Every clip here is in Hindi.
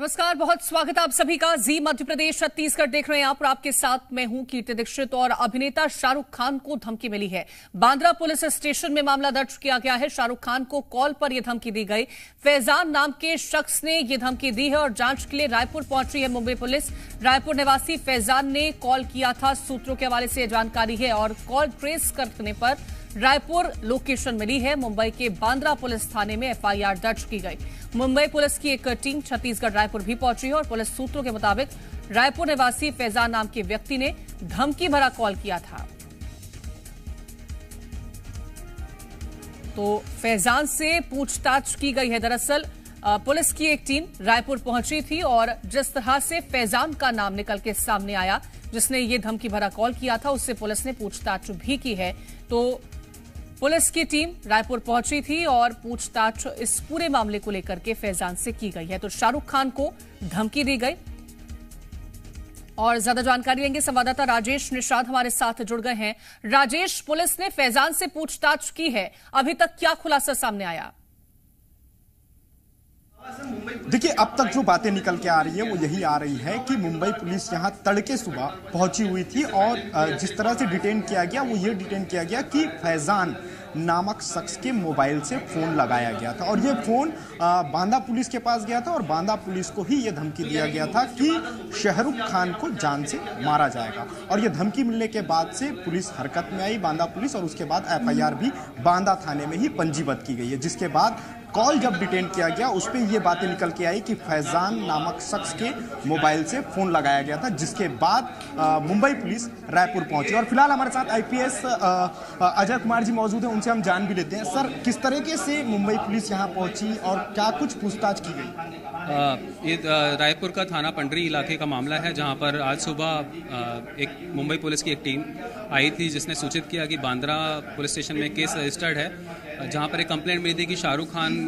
नमस्कार, बहुत स्वागत है आप सभी का। जी मध्य प्रदेश छत्तीसगढ़ देख रहे हैं आप और आपके साथ मैं हूं कीर्ति दीक्षित। और अभिनेता शाहरुख खान को धमकी मिली है। बांद्रा पुलिस स्टेशन में मामला दर्ज किया गया है। शाहरुख खान को कॉल पर यह धमकी दी गई। फैजान नाम के शख्स ने यह धमकी दी है और जांच के लिए रायपुर पहुंची है मुंबई पुलिस। रायपुर निवासी फैजान ने कॉल किया था, सूत्रों के हवाले से जानकारी है। और कॉल ट्रेस करने पर रायपुर लोकेशन मिली है। मुंबई के बांद्रा पुलिस थाने में एफआईआर दर्ज की गई। मुंबई पुलिस की एक टीम छत्तीसगढ़ रायपुर भी पहुंची है और पुलिस सूत्रों के मुताबिक रायपुर निवासी फैजान नाम के व्यक्ति ने धमकी भरा कॉल किया था। तो फैजान से पूछताछ की गई है। दरअसल पुलिस की एक टीम रायपुर पहुंची थी और जिस तरह से फैजान का नाम निकल के सामने आया, जिसने ये धमकी भरा कॉल किया था, उससे पुलिस ने पूछताछ भी की है। तो पुलिस की टीम रायपुर पहुंची थी और पूछताछ इस पूरे मामले को लेकर के फैजान से की गई है। तो शाहरुख खान को धमकी दी गई और ज्यादा जानकारी लेंगे। संवाददाता राजेश निषाद हमारे साथ जुड़ गए हैं। राजेश, पुलिस ने फैजान से पूछताछ की है, अभी तक क्या खुलासा सामने आया? देखिए, अब तक जो बातें निकल के आ रही है वो यही आ रही है कि मुंबई पुलिस यहां तड़के सुबह पहुंची हुई थी और जिस तरह से डिटेन किया गया वो ये डिटेन किया गया कि फैजान नामक शख्स के मोबाइल से फोन लगाया गया था और ये फोन बांदा पुलिस के पास गया था और बांदा पुलिस को ही ये धमकी दिया गया था कि शाहरुख खान को जान से मारा जाएगा। और ये धमकी मिलने के बाद से पुलिस हरकत में आई, बांदा पुलिस, और उसके बाद एफआईआर भी बांदा थाने में ही पंजीबद्ध की गई है। जिसके बाद कॉल जब डिटेन किया गया उस पर यह बातें निकल के आई कि फैजान नामक शख्स के मोबाइल से फोन लगाया गया था, जिसके बाद मुंबई पुलिस रायपुर पहुंची। और फिलहाल हमारे साथ आईपीएस अजय कुमार जी मौजूद हैं, उनसे हम जान भी लेते हैं। सर, किस तरीके से मुंबई पुलिस यहां पहुंची और क्या कुछ पूछताछ की गई? ये रायपुर का थाना पंडरी इलाके का मामला है, जहां पर आज सुबह एक मुंबई पुलिस की एक टीम आई थी जिसने सूचित किया कि बांद्रा पुलिस स्टेशन में केस रजिस्टर्ड है, जहां पर एक कंप्लेंट मिली थी कि शाहरुख खान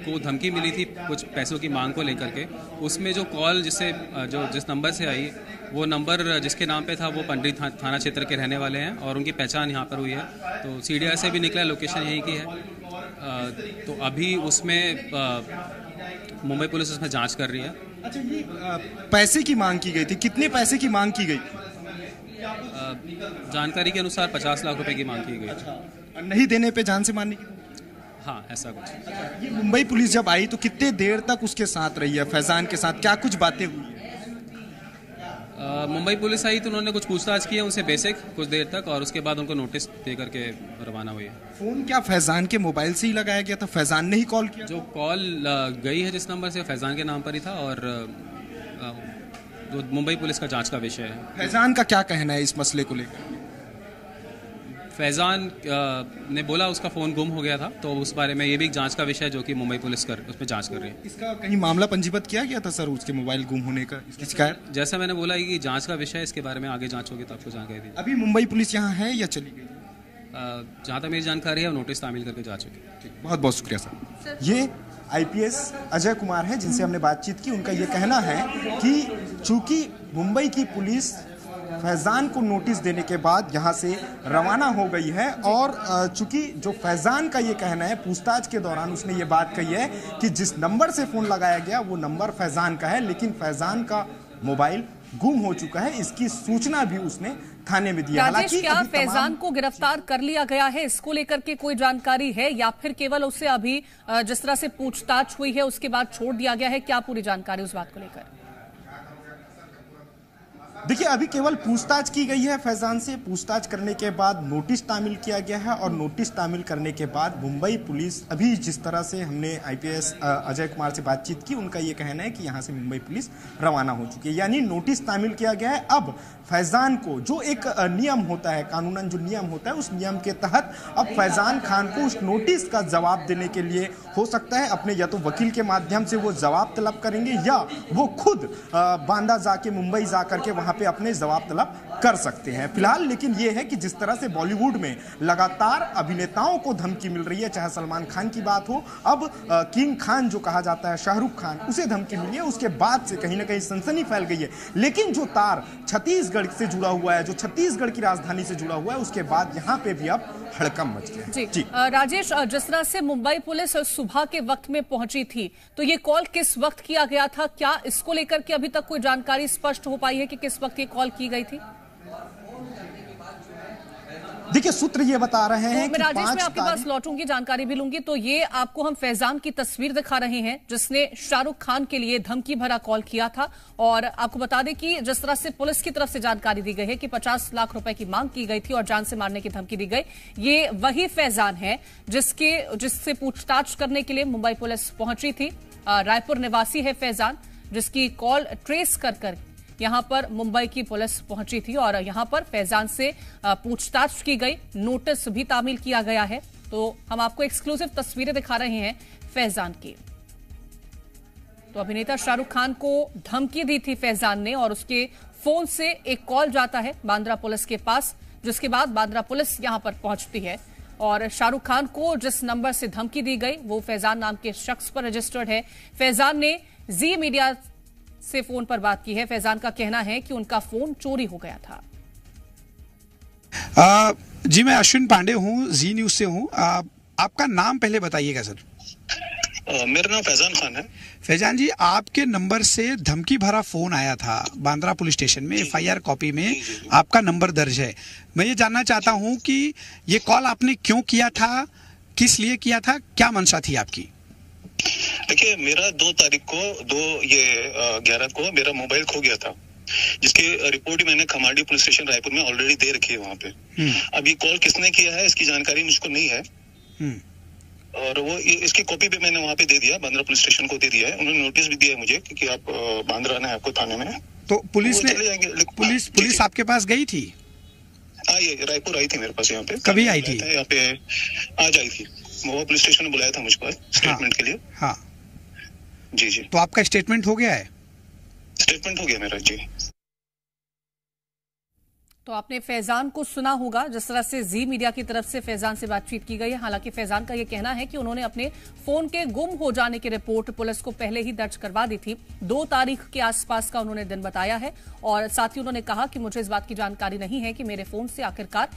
को धमकी मिली थी कुछ पैसों की मांग को लेकर के। उसमें जो कॉल जिस नंबर से आई, वो नंबर जिसके नाम पे था वो पंडरी थाना क्षेत्र के रहने वाले हैं और उनकी पहचान यहाँ पर हुई है। तो सीडीआर से भी निकला, लोकेशन यहीं की है। तो अभी उसमें मुंबई पुलिस उसमें जांच कर रही है। अच्छा, ये पैसे की मांग की गई थी, कितने पैसे की मांग की गई? जानकारी के अनुसार 50 लाख रुपए की मांग की गई। अच्छा, नहीं देने पे जान से मारने की? हाँ, ऐसा कुछ। ये मुंबई पुलिस जब आई तो कितने देर तक उसके साथ रही है, फैजान के साथ क्या कुछ बातें हुई? मुंबई पुलिस आई तो उन्होंने कुछ पूछताछ की है उनसे बेसिक कुछ देर तक, और उसके बाद उनको नोटिस दे करके रवाना हुई है। फोन क्या फैजान के मोबाइल से ही लगाया गया था? फैजान ने ही कॉल किया? जो कॉल गई है जिस नंबर से, फैजान के नाम पर ही था और जो मुंबई पुलिस का जांच का विषय है। फैजान का क्या कहना है इस मसले को लेकर? फैजान ने बोला उसका फ़ोन गुम हो गया था, तो उस बारे में ये भी एक जांच का विषय है जो कि मुंबई पुलिस उसमें जांच कर रही है। इसका कहीं मामला पंजीबद्ध किया गया था सर, उसके मोबाइल गुम होने का, इसकी शिकायत? जैसा मैंने बोला कि जांच का विषय है, इसके बारे में आगे जांच होगी तो आपको जानकारी दी। अभी मुंबई पुलिस यहाँ है या चली गई? जहाँ तक मेरी जानकारी है नोटिस तामील करके जा चुकी। बहुत बहुत शुक्रिया सर। ये आईपीएस अजय कुमार हैं जिनसे हमने बातचीत की। उनका ये कहना है कि चूंकि मुंबई की पुलिस फैजान को नोटिस देने के बाद यहां से रवाना हो गई है और चूंकि जो फैजान का ये कहना है, पूछताछ के दौरान उसने ये बात कही है कि जिस नंबर से फोन लगाया गया वो नंबर फैजान का है, लेकिन फैजान का मोबाइल गुम हो चुका है। इसकी सूचना भी उसने थाने में दिया। हालांकि क्या फैजान को गिरफ्तार कर लिया गया है, इसको लेकर के कोई जानकारी है या फिर केवल उसे अभी जिस तरह से पूछताछ हुई है उसके बाद छोड़ दिया गया है? क्या पूरी जानकारी उस बात को लेकर? देखिए, अभी केवल पूछताछ की गई है फैजान से। पूछताछ करने के बाद नोटिस तामील किया गया है और नोटिस तामील करने के बाद मुंबई पुलिस, अभी जिस तरह से हमने आईपीएस अजय कुमार से बातचीत की, उनका ये कहना है कि यहां से मुंबई पुलिस रवाना हो चुकी है, यानी नोटिस तामील किया गया है। अब फैजान को जो एक नियम होता है, कानूनन जो नियम होता है, उस नियम के तहत अब फैजान खान को उस नोटिस का जवाब देने के लिए हो सकता है अपने या तो वकील के माध्यम से वो जवाब तलब करेंगे या वो खुद बांदा जाके, मुंबई जा करके वहां पे अपने जवाब तलब कर सकते हैं। फिलहाल लेकिन ये है कि जिस तरह से बॉलीवुड में लगातार अभिनेताओं को धमकी मिल रही है, चाहे सलमान खान की बात हो, अब किंग खान जो कहा जाता है शाहरुख खान, उसे धमकी मिली है, उसके बाद से कहीं ना कहीं सनसनी फैल गई है। लेकिन जो तार छत्तीसगढ़ से जुड़ा हुआ है, जो छत्तीसगढ़ की राजधानी से जुड़ा हुआ है, उसके बाद यहां पे भी अब हड़कंप मच गया। जी। राजेश, जिस तरह से मुंबई पुलिस सुबह के वक्त में पहुंची थी, तो ये कॉल किस वक्त किया गया था? क्या इसको लेकर के अभी तक कोई जानकारी स्पष्ट हो पाई है कि किस वक्त ये कॉल की गई थी? देखिए, सूत्र ये बता रहे हैं तो राजेश, मैं आपके पास लौटूंगी, जानकारी भी लूंगी। तो ये आपको हम फैजान की तस्वीर दिखा रहे हैं जिसने शाहरुख खान के लिए धमकी भरा कॉल किया था। और आपको बता दें कि जिस तरह से पुलिस की तरफ से जानकारी दी गई है कि 50 लाख रुपए की मांग की गई थी और जान से मारने की धमकी दी गई, ये वही फैजान है जिससे पूछताछ करने के लिए मुंबई पुलिस पहुंची थी। रायपुर निवासी है फैजान, जिसकी कॉल ट्रेस कर यहां पर मुंबई की पुलिस पहुंची थी और यहां पर फैजान से पूछताछ की गई, नोटिस भी तामील किया गया है। तो हम आपको एक्सक्लूसिव तस्वीरें दिखा रहे हैं फैजान की। तो अभिनेता शाहरुख खान को धमकी दी थी फैजान ने और उसके फोन से एक कॉल जाता है बांद्रा पुलिस के पास, जिसके बाद बांद्रा पुलिस यहां पर पहुंचती है और शाहरुख खान को जिस नंबर से धमकी दी गई वो फैजान नाम के शख्स पर रजिस्टर्ड है। फैजान ने जी मीडिया से फोन पर बात की है। फैजान का कहना है कि उनका फोन चोरी हो गया था। जी, मैं अश्विन पांडे हूँ, जी न्यूज से हूँ। आपका नाम पहले बताइएगा सर। मेरा नाम फैजान खान है। फैजान जी, आपके नंबर से धमकी भरा फोन आया था बांद्रा पुलिस स्टेशन में। FIR कॉपी में आपका नंबर दर्ज है। मैं ये जानना चाहता हूँ कि ये कॉल आपने क्यों किया था, किस लिए किया था, क्या मंशा थी आपकी? देखिए, मेरा 2 तारीख को 11 को मेरा मोबाइल खो गया था, जिसकी रिपोर्ट मैंने खमाड़ी पुलिस स्टेशन रायपुर में ऑलरेडी दे रखी है वहाँ पे। अब ये कॉल किसने किया है इसकी जानकारी मुझको नहीं है और वो इसकी कॉपी भी मैंने वहाँ पे दे दिया, बांद्रा पुलिस स्टेशन को दे दिया है। उन्होंने नोटिस भी दिया है मुझे कि आप बांद्रा आना है आपको थाने में। तो पुलिस ने पुलिस आपके पास गई थी? रायपुर आई थी मेरे पास। यहाँ पे कभी आई थी? यहाँ पे आज आई थी। मोवा पुलिस स्टेशन ने बुलाया था मुझको स्टेटमेंट के लिए। हाँ जी। तो आपका स्टेटमेंट हो गया है? स्टेटमेंट हो गया मेरा जी। तो आपने फैजान को सुना होगा, जिस तरह से जी मीडिया की तरफ से फैजान से बातचीत की गई है। हालांकि फैजान का यह कहना है कि उन्होंने अपने फोन के गुम हो जाने की रिपोर्ट पुलिस को पहले ही दर्ज करवा दी थी। 2 तारीख के आसपास का उन्होंने दिन बताया है और साथ ही उन्होंने कहा कि मुझे इस बात की जानकारी नहीं है कि मेरे फोन से आखिरकार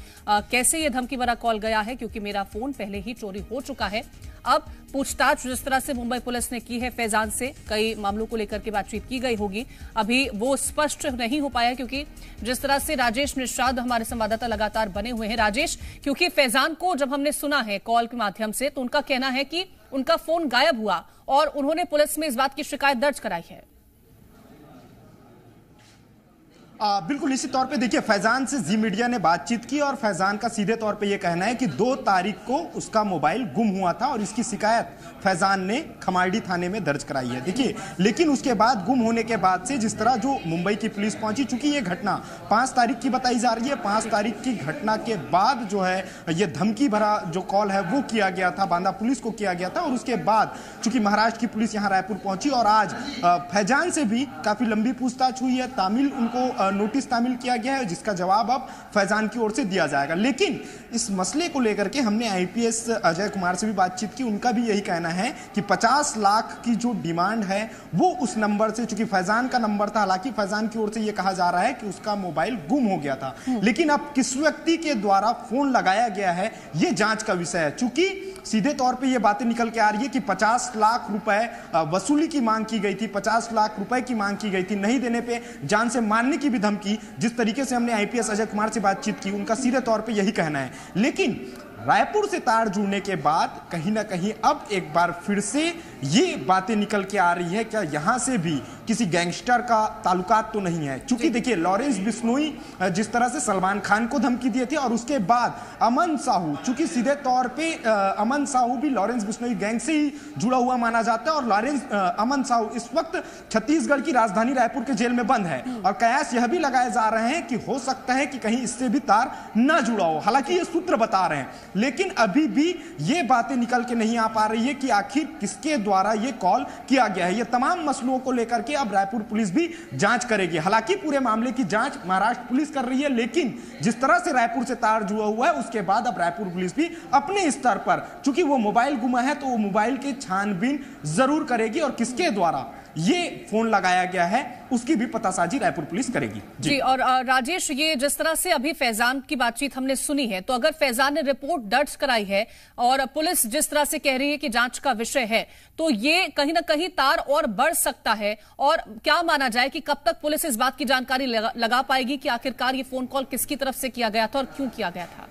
कैसे ये धमकी भरा कॉल गया है, क्योंकि मेरा फोन पहले ही चोरी हो चुका है। अब पूछताछ जिस तरह से मुंबई पुलिस ने की है फैजान से, कई मामलों को लेकर के बातचीत की गई होगी, अभी वो स्पष्ट नहीं हो पाया, क्योंकि जिस तरह से राजेश निषाद हमारे संवाददाता लगातार बने हुए हैं। राजेश, क्योंकि फैजान को जब हमने सुना है कॉल के माध्यम से, तो उनका कहना है कि उनका फोन गायब हुआ और उन्होंने पुलिस में इस बात की शिकायत दर्ज कराई है। बिल्कुल इसी तौर पे देखिए, फैजान से जी मीडिया ने बातचीत की और फैजान का सीधे तौर पे ये कहना है कि 2 तारीख को उसका मोबाइल गुम हुआ था और इसकी शिकायत फैजान ने खमाड़ी थाने में दर्ज कराई है। देखिए, लेकिन उसके बाद गुम होने के बाद से जिस तरह जो मुंबई की पुलिस पहुंची, चूंकि ये घटना 5 तारीख की बताई जा रही है, 5 तारीख की घटना के बाद जो है ये धमकी भरा जो कॉल है वो किया गया था, बांद्रा पुलिस को किया गया था। और उसके बाद चूंकि महाराष्ट्र की पुलिस यहाँ रायपुर पहुंची और आज फैजान से भी काफी लंबी पूछताछ हुई है, तामील उनको नोटिस तामील किया गया है, जिसका जवाब अब फैजान की ओर से दिया जाएगा। लेकिन इस मसले को लेकर के हमने IPS अजय कुमार से भी बातचीत की, उनका भी यही कहना है कि 50 लाख की जो डिमांड है वो उस नंबर से, चूंकि फैजान का नंबर था, हालांकि फैजान की ओर से यह कहा जा रहा है कि उसका मोबाइल गुम हो गया था, लेकिन अब किस व्यक्ति के द्वारा फोन लगाया गया है ये जांच का विषय है। चूंकि सीधे तौर पे ये बातें निकल के आ रही है कि 50 लाख रुपए वसूली की मांग की गई थी, 50 लाख रुपए की मांग की गई थी, नहीं देने पे जान से मारने की भी धमकी। जिस तरीके से हमने IPS अजय कुमार से बातचीत की, उनका सीधे तौर पे यही कहना है। लेकिन रायपुर से तार जुड़ने के बाद कहीं ना कहीं अब एक बार फिर से ये बातें निकल के आ रही है, क्या यहां से भी किसी गैंगस्टर का ताल्लुकात तो नहीं है। चूंकि देखिए, लॉरेंस बिश्नोई जिस तरह से सलमान खान को धमकी दिए थे और उसके बाद अमन साहू, चूंकि सीधे तौर पे अमन साहू भी लॉरेंस बिश्नोई गैंग से ही जुड़ा हुआ माना जाता है और अमन साहू इस वक्त छत्तीसगढ़ की राजधानी रायपुर के जेल में बंद है और कयास यह भी लगाए जा रहे हैं कि हो सकता है कि कहीं इससे भी तार न जुड़ा हो। हालांकि ये सूत्र बता रहे हैं, लेकिन अभी भी ये बातें निकल के नहीं आ पा रही है कि आखिर किसके द्वारा ये कॉल किया गया है। ये तमाम मसलों को लेकर के अब रायपुर पुलिस भी जांच करेगी। हालांकि पूरे मामले की जांच महाराष्ट्र पुलिस कर रही है, लेकिन जिस तरह से रायपुर से तार जुड़ा हुआ है उसके बाद अब रायपुर पुलिस भी अपने स्तर पर, चूंकि वो मोबाइल गुमा है तो वो मोबाइल की छानबीन जरूर करेगी और किसके द्वारा ये फोन लगाया गया है उसकी भी पतासाजी रायपुर पुलिस करेगी। जी, और राजेश, ये जिस तरह से अभी फैजान की बातचीत हमने सुनी है, तो अगर फैजान ने रिपोर्ट दर्ज कराई है और पुलिस जिस तरह से कह रही है कि जांच का विषय है, तो ये कहीं ना कहीं तार और बढ़ सकता है। और क्या माना जाए कि कब तक पुलिस इस बात की जानकारी लगा पाएगी कि आखिरकार ये फोन कॉल किसकी तरफ से किया गया था और क्यों किया गया था?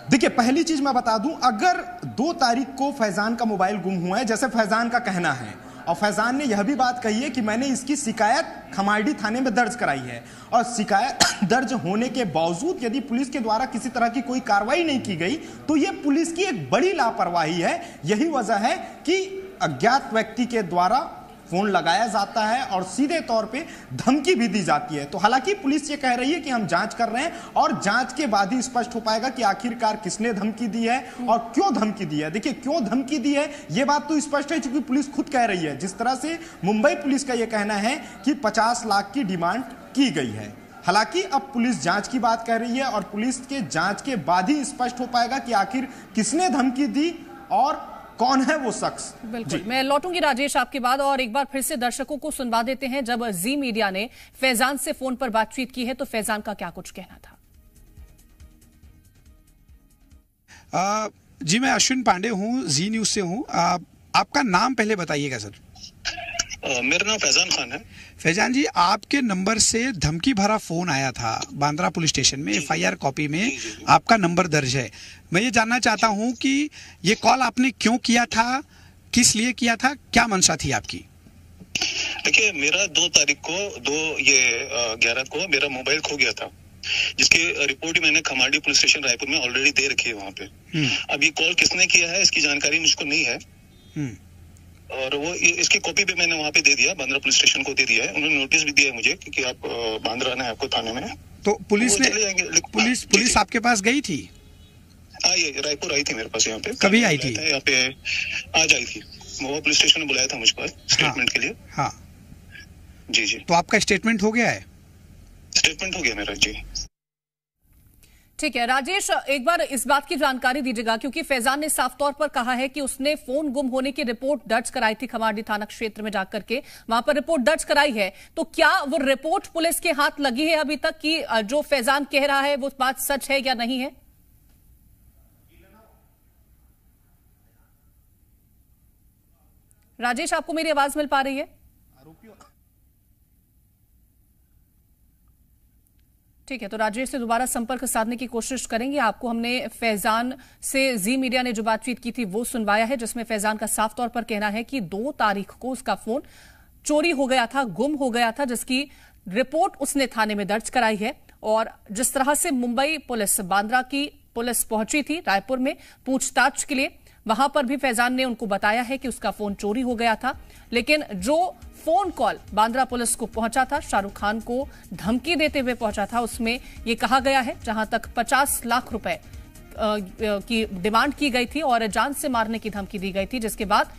देखिए, पहली चीज मैं बता दूं, अगर 2 तारीख को फैजान का मोबाइल गुम हुआ है, जैसे फैजान का कहना है, और फैजान ने यह भी बात कही है कि मैंने इसकी शिकायत खमारडी थाने में दर्ज कराई है, और शिकायत दर्ज होने के बावजूद यदि पुलिस के द्वारा किसी तरह की कोई कार्रवाई नहीं की गई तो यह पुलिस की एक बड़ी लापरवाही है। यही वजह है कि अज्ञात व्यक्ति के द्वारा फोन लगाया जाता है और सीधे तौर पे धमकी भी दी जाती है। तो हालांकि पुलिस ये कह रही है कि हम जांच कर रहे हैं और जांच के बाद ही स्पष्ट हो पाएगा कि आखिरकार किसने धमकी दी है और क्यों धमकी दी है। देखिए, क्यों धमकी दी है ये बात तो स्पष्ट है, क्योंकि पुलिस खुद कह रही है। जिस तरह से मुंबई पुलिस का यह कहना है कि 50 लाख की डिमांड की गई है। हालांकि अब पुलिस जांच की बात कर रही है और पुलिस के जांच के बाद ही स्पष्ट हो पाएगा कि आखिर किसने धमकी दी और कौन है वो शख्स। बिल्कुल, मैं लौटूंगी राजेश आपके बाद, और एक बार फिर से दर्शकों को सुनवा देते हैं। जब जी मीडिया ने फैजान से फोन पर बातचीत की है तो फैजान का क्या कुछ कहना था? जी, मैं अश्विन पांडे हूँ, जी न्यूज से हूँ। आपका नाम पहले बताइएगा सर। मेरा नाम फैजान खान है। फैजान जी, आपके नंबर से धमकी भरा फोन आया था बांद्रा पुलिस स्टेशन में, FIR कॉपी में आपका नंबर दर्ज है। मैं ये जानना चाहता हूँ कि ये कॉल आपने क्यों किया था, किस लिए किया था, क्या मंशा थी आपकी? देखिए, मेरा 2 तारीख को 11 को मेरा मोबाइल खो गया था, जिसकी रिपोर्ट मैंने खमारडी पुलिस स्टेशन रायपुर में ऑलरेडी दे रखी है वहाँ पे। अब ये कॉल किसने किया है इसकी जानकारी मुझको नहीं है, और वो इसकी कॉपी भी मैंने वहाँ पे दे दिया, बांद्रा पुलिस स्टेशन को दे दिया है। उन्होंने नोटिस भी दिया है मुझे कि आप बांद्रा आना है आपको थाने में। तो पुलिस ने पुलिस आपके पास गई थी? रायपुर आई थी मेरे पास। यहाँ पे कभी आई थी? यहाँ पे आज आई थी, मोवा पुलिस स्टेशन ने बुलाया था मुझको स्टेटमेंट के लिए। हाँ जी जी। तो आपका स्टेटमेंट हो गया है? स्टेटमेंट हो गया मेरा जी। ठीक है राजेश, एक बार इस बात की जानकारी दीजिएगा, क्योंकि फैजान ने साफ तौर पर कहा है कि उसने फोन गुम होने की रिपोर्ट दर्ज कराई थी खमारडी थाना क्षेत्र में जाकर के, वहां पर रिपोर्ट दर्ज कराई है। तो क्या वो रिपोर्ट पुलिस के हाथ लगी है अभी तक कि जो फैजान कह रहा है वो बात सच है या नहीं है? राजेश, आपको मेरी आवाज मिल पा रही है? ठीक है, तो राजेश से दोबारा संपर्क साधने की कोशिश करेंगे। आपको हमने फैजान से जी मीडिया ने जो बातचीत की थी वो सुनवाया है, जिसमें फैजान का साफ तौर पर कहना है कि 2 तारीख को उसका फोन चोरी हो गया था, गुम हो गया था, जिसकी रिपोर्ट उसने थाने में दर्ज कराई है। और जिस तरह से मुंबई पुलिस, बांद्रा की पुलिस पहुंची थी रायपुर में पूछताछ के लिए, वहां पर भी फैजान ने उनको बताया है कि उसका फोन चोरी हो गया था। लेकिन जो फोन कॉल बांद्रा पुलिस को पहुंचा था, शाहरुख खान को धमकी देते हुए पहुंचा था, उसमें यह कहा गया है जहां तक 50 लाख रुपए की डिमांड की गई थी और जान से मारने की धमकी दी गई थी। जिसके बाद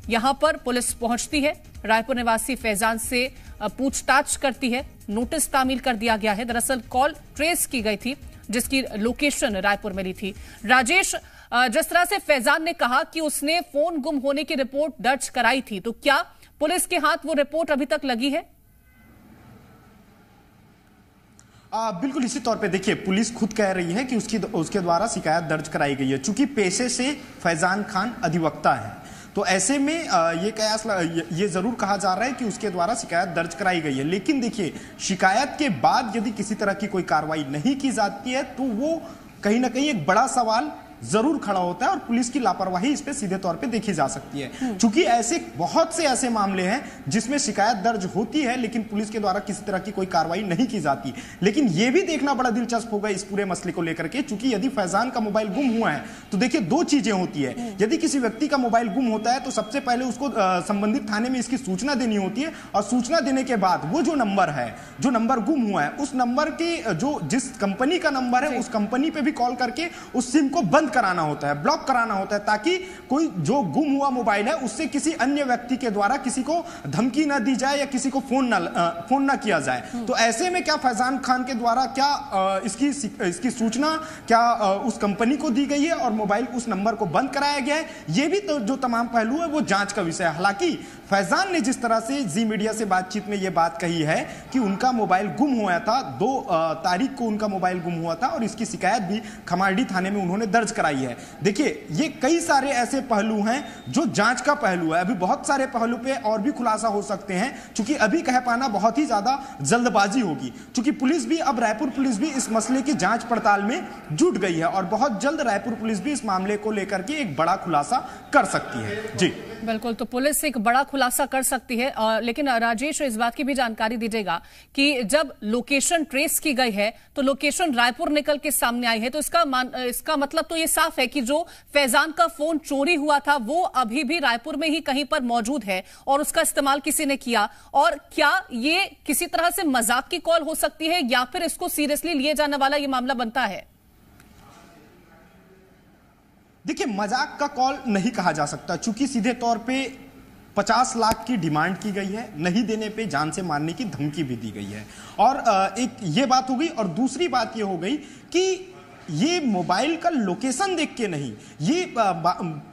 यहां पर पुलिस पहुंचती है, रायपुर निवासी फैजान से पूछताछ करती है, नोटिस तामील कर दिया गया है। दरअसल कॉल ट्रेस की गई थी जिसकी लोकेशन रायपुर मिली थी। राजेश, जिस तरह से फैजान ने कहा कि उसने फोन गुम होने की रिपोर्ट दर्ज कराई थी, तो क्या पुलिस के हाथ वो रिपोर्ट अभी तक लगी है? बिल्कुल इसी तौर पे देखिए, पुलिस खुद कह रही है कि उसके द्वारा शिकायत दर्ज कराई गई है। चूंकि पेशे से फैजान खान अधिवक्ता है, तो ऐसे में ये जरूर कहा जा रहा है कि उसके द्वारा शिकायत दर्ज कराई गई है। लेकिन देखिए, शिकायत के बाद यदि किसी तरह की कोई कार्रवाई नहीं की जाती है तो वो कहीं ना कहीं एक बड़ा सवाल जरूर खड़ा होता है और पुलिस की लापरवाही इस पे सीधे तौर पे देखी जा सकती है। चूंकि ऐसे बहुत से ऐसे मामले हैं जिसमें शिकायत दर्ज होती है लेकिन पुलिस के द्वारा किसी तरह की कोई कार्रवाई नहीं की जाती। लेकिन यह भी देखना बड़ा दिलचस्प होगा इस पूरे मसले को लेकर के, चूंकि यदि फैजान का मोबाइल गुम हुआ है तो देखिए 2 चीजें होती है। यदि किसी व्यक्ति का मोबाइल गुम होता है तो सबसे पहले उसको संबंधित थाने में इसकी सूचना देनी होती है, और सूचना देने के बाद वो जो नंबर है, जो नंबर गुम हुआ है, उस नंबर की जिस कंपनी का नंबर है उस कंपनी पे भी कॉल करके उस सिम को बंद कराना होता है, ब्लॉक कराना होता है, ताकि कोई जो गुम हुआ मोबाइल है उससे किसी अन्य व्यक्ति के द्वारा किसी को धमकी ना दी जाए या किसी को फोन ना किया जाए। तो ऐसे में क्या फैजान खान के द्वारा क्या इसकी सूचना क्या उस कंपनी को दी गई है और मोबाइल उस नंबर को बंद कराया गया है, ये भी तो जो तमाम पहलू है वो जांच का विषय है। हालांकि फैजान ने जिस तरह से जी मीडिया से बातचीत में ये बात कही है कि उनका मोबाइल गुम हुआ था, 2 तारीख को उनका मोबाइल गुम हुआ था और इसकी शिकायत भी खमारडी थाने में उन्होंने दर्ज कराई है। देखिए, ये कई सारे ऐसे पहलू हैं जो जांच का पहलू है। अभी बहुत सारे पहलू पे और भी खुलासा हो सकते हैं, क्योंकि अभी कह पाना बहुत ही ज्यादा जल्दबाजी होगी, क्योंकि पुलिस भी अब रायपुर पुलिस भी इस मसले की जांच पड़ताल में जुट गई है और बहुत जल्द रायपुर पुलिस भी इस मामले को लेकर के एक बड़ा खुलासा कर सकती है। जी बिल्कुल, तो पुलिस एक बड़ा खुलासा कर सकती है। लेकिन राजेश, इस बात की भी जानकारी दीजिएगा कि जब लोकेशन ट्रेस की गई है तो लोकेशन रायपुर निकल के सामने आई है, तो इसका मतलब तो ये साफ है कि जो फैजान का फोन चोरी हुआ था वो अभी भी रायपुर में ही कहीं पर मौजूद है और उसका इस्तेमाल किसी ने किया। और क्या ये किसी तरह से मजाक की कॉल हो सकती है या फिर इसको सीरियसली लिए जाने वाला ये मामला बनता है? देखिए, मजाक का कॉल नहीं कहा जा सकता, चूंकि सीधे तौर पे 50 लाख की डिमांड की गई है, नहीं देने पे जान से मारने की धमकी भी दी गई है। और एक ये बात हो गई और दूसरी बात ये हो गई कि ये मोबाइल का लोकेशन देख के नहीं, ये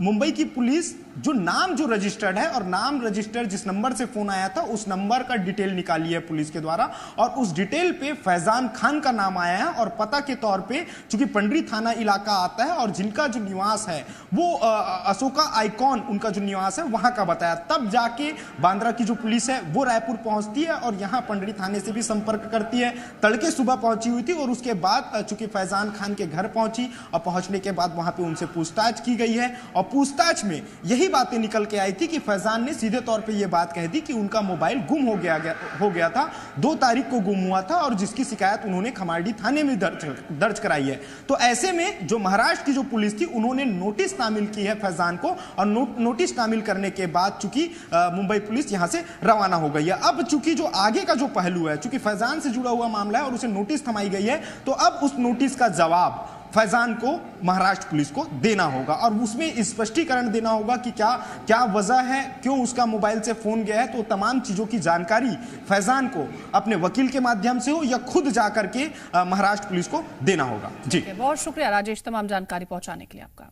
मुंबई की पुलिस जो नाम जो रजिस्टर्ड है और नाम रजिस्टर्ड जिस नंबर से फोन आया था उस नंबर का डिटेल निकाली है पुलिस के द्वारा और उस डिटेल पे फैजान खान का नाम आया है और पता के तौर पे चूंकि पंडरी थाना इलाका आता है और जिनका जो निवास है वो अशोका आइकॉन उनका जो निवास है वहां का बताया। तब जाके बांद्रा की जो पुलिस है वो रायपुर पहुंचती है और यहाँ पंडरी थाने से भी संपर्क करती है। तड़के सुबह पहुंची हुई थी और उसके बाद चूंकि फैजान खान के घर पहुंची और पहुंचने के बाद वहां पे उनसे पूछताछ की गई है और पूछताछ में यही बातें निकल के आई थी कि फैजान ने सीधे तौर पे ये बात कह दी कि उनका मोबाइल गुम हो गया था, 2 तारीख को गुम हुआ था और जिसकी शिकायत उन्होंने खमारडी थाने में दर्ज कराई है। तो ऐसे में जो महाराष्ट्र की जो पुलिस थी उन्होंने नोटिस तामील की है फैजान को और नोटिस तामील करने के बाद चूंकि मुंबई पुलिस यहां से रवाना हो गई है। अब चूंकि जो आगे का जो पहलू है, चूंकि फैजान से जुड़ा हुआ मामला है और उसे नोटिस थमाई गई है, तो अब उस नोटिस का जवाब फैजान को महाराष्ट्र पुलिस को देना होगा और उसमें स्पष्टीकरण देना होगा कि क्या वजह है, क्यों उसका मोबाइल से फोन गया है। तो तमाम चीजों की जानकारी फैजान को अपने वकील के माध्यम से हो या खुद जाकर के महाराष्ट्र पुलिस को देना होगा। जी बहुत शुक्रिया राजेश, तमाम जानकारी पहुंचाने के लिए आपका।